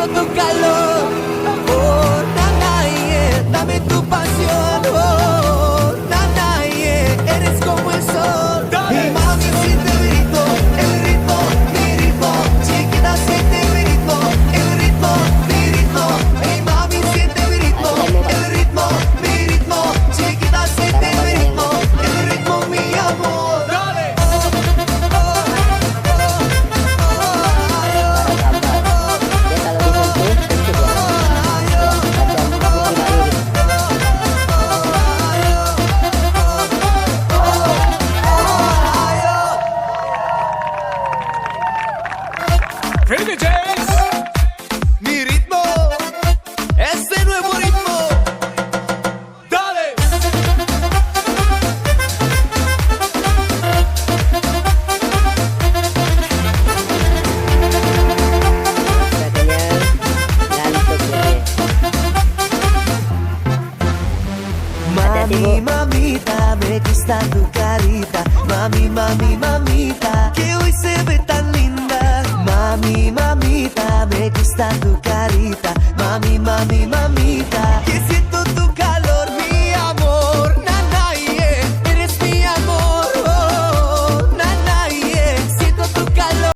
siento tu calor. Oh, nana, yeah, dame tu pasión. Oh, nana, yeah, eres como el sol. Y mami, siente el ritmo, mi ritmo. Chiquita, siente mi ritmo, el ritmo, mi ritmo. Y mami, siente mi ritmo, el ritmo, mi ritmo. Chiquita, siente mi ritmo, el ritmo, mi amor. Dale. Free DJs. Mi ritmo, ese nuevo ritmo. Dale. Mami, mamita, me gusta tu carita. Mami, mami, mamita, que hoy se ve tan linda. Mami, mamita, me gusta tu carita. Mami, mami, mamita.